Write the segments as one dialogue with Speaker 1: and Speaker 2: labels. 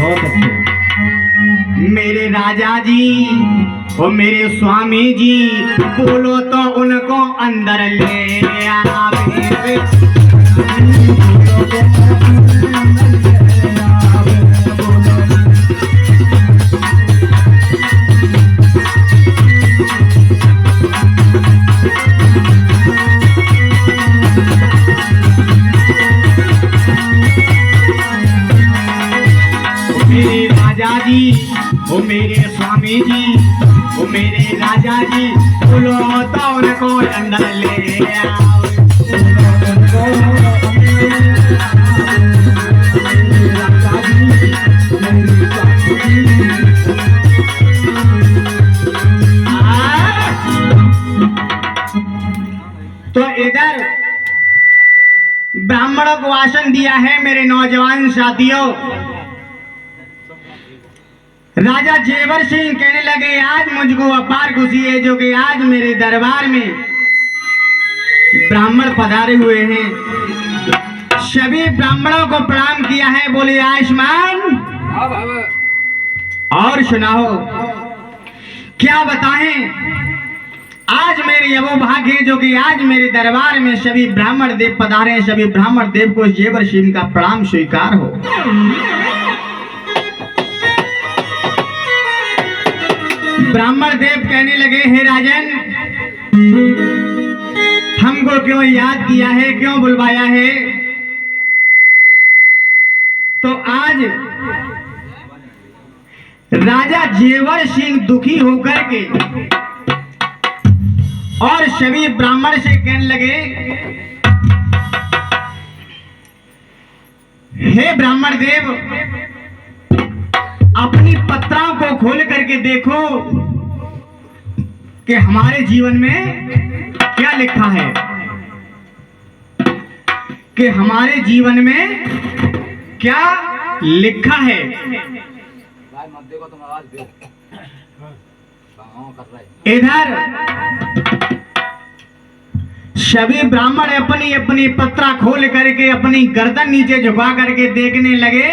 Speaker 1: बहुत अच्छे।
Speaker 2: मेरे राजा जी और मेरे स्वामी जी, बोलो तो उनको अंदर ले आवे। मेरे राजा जी ओ मेरे स्वामी जी ओ मेरे राजा जी, बोलो तो उनको अंदर ले आओ। तो इधर ब्राह्मणों को आसन दिया है मेरे नौजवान साथियों। राजा जेवर सिंह कहने लगे, आज मुझको अपार खुशी है जो कि आज मेरे दरबार में ब्राह्मण पधारे हुए हैं। सभी ब्राह्मणों को प्रणाम किया है, बोले आयुष्मान। और सुनाओ क्या बताएं, आज मेरे वो भाग्य है जो कि आज मेरे दरबार में सभी ब्राह्मण देव पधारे हैं। सभी ब्राह्मण देव को जेवर सिंह का प्रणाम स्वीकार हो। ब्राह्मण देव कहने लगे, हे राजन, हमको क्यों याद किया है, क्यों बुलवाया है? तो आज राजा जेवर सिंह दुखी होकर के और सभी ब्राह्मण से कहने लगे, हे ब्राह्मण देव, अपनी पत्राओं को खोल करके देखो कि हमारे जीवन में क्या लिखा है, कि हमारे जीवन में क्या लिखा है। इधर सभी ब्राह्मण अपनी अपनी पत्रा खोल करके अपनी गर्दन नीचे झुका करके देखने लगे,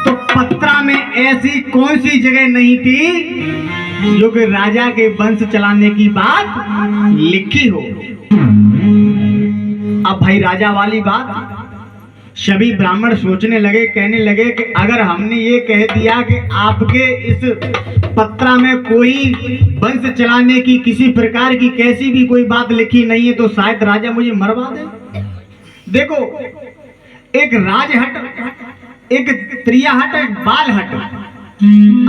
Speaker 2: तो पत्रा में ऐसी कौन सी जगह नहीं थी जो कि राजा के वंश चलाने की बात लिखी हो। अब भाई राजा वाली बात सभी ब्राह्मण सोचने लगे, कहने लगे कि अगर हमने ये कह दिया कि आपके इस पत्रा में कोई वंश चलाने की किसी प्रकार की कैसी भी कोई बात लिखी नहीं है, तो शायद राजा मुझे मरवा दे। देखो, एक राजहट, एक त्रिया हट, एक बाल हट।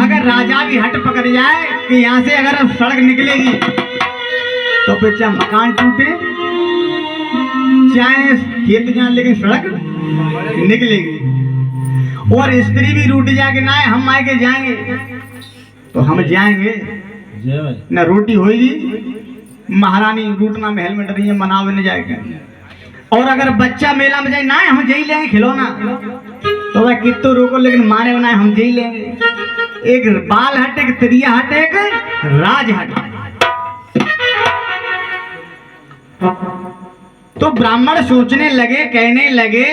Speaker 2: अगर राजा की हट पकड़ जाए कि यहाँ से अगर सड़क निकलेगी तो फिर चाहे मकान टूटे, चाहे खेत जाए, लेकिन सड़क निकलेगी। और स्त्री भी रूठ जाए कि ना हम मायके जाएंगे, तो हम जाएंगे ना, रोटी होगी, महारानी रूटना महल में डरी है, मनावे न जाएगा। और अगर बच्चा मेला में जाए, ना हम जई लेंगे खिलौना, तो वह कितो रोको, लेकिन मारे बनाए हम जई लेंगे। एक बाल हट, एक त्रिया हट, एक राज हट। तो ब्राह्मण सोचने लगे, कहने लगे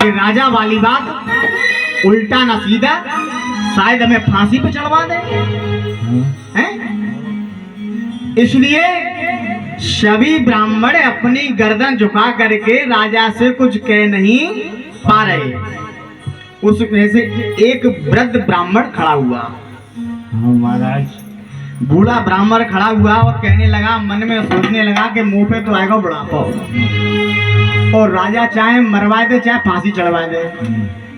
Speaker 2: कि राजा वाली बात उल्टा ना सीधा, शायद हमें फांसी पे चढ़वा दे। हैं? इसलिए सभी ब्राह्मण अपनी गर्दन झुका करके राजा से कुछ कह नहीं पा रहे। उसमें से एक वृद्ध ब्राह्मण खड़ा हुआ,
Speaker 1: महाराज,
Speaker 2: बूढ़ा ब्राह्मण खड़ा हुआ और कहने लगा, मन में सोचने लगा कि मुंह पे तो आएगा बुढ़ापा, और राजा चाहे मरवा दे चाहे फांसी चढ़वा दे,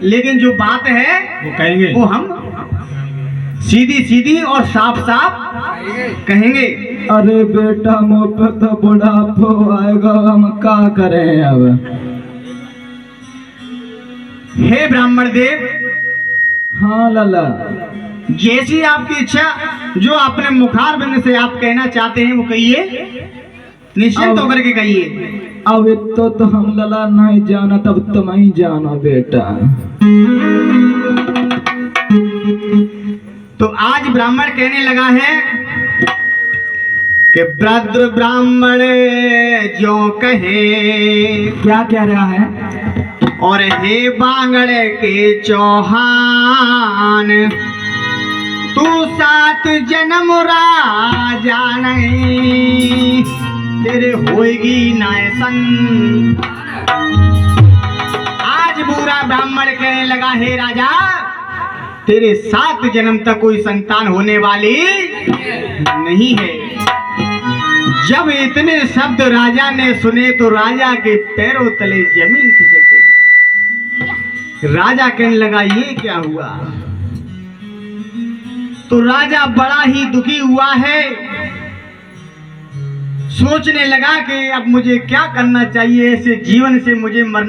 Speaker 2: लेकिन जो बात है
Speaker 1: वो कहेंगे,
Speaker 2: वो हम सीधी सीधी और साफ साफ कहेंगे।
Speaker 1: अरे बेटा, मुंह पे तो बुढ़ापा आएगा, हम क्या करें अब?
Speaker 2: हे ब्राह्मण देव,
Speaker 1: हाँ लाला,
Speaker 2: जैसी आपकी इच्छा, जो अपने मुखारबिंद से आप कहना चाहते हैं वो कहिए, निश्चिंत होकर के कहिए।
Speaker 1: अब तो हम लला नहीं जाना, तब तुम ही जानो बेटा।
Speaker 2: तो आज ब्राह्मण कहने लगा है कि वृद्ध ब्राह्मण जो कहे,
Speaker 1: क्या कह रहा है?
Speaker 2: और हे बांगड़ के चौहान, तू 7 जन्म राजा नहीं, तेरे होएगी नायसन। आज बूढ़ा ब्राह्मण कहने लगा, हे राजा, तेरे 7 जन्म तक कोई संतान होने वाली नहीं है। जब इतने शब्द राजा ने सुने तो राजा के पैरों तले जमीन खिसक गई। राजा कहने लगा, ये क्या हुआ? तो राजा बड़ा ही दुखी हुआ है, सोचने लगा कि अब मुझे क्या करना चाहिए, ऐसे जीवन से मुझे मरना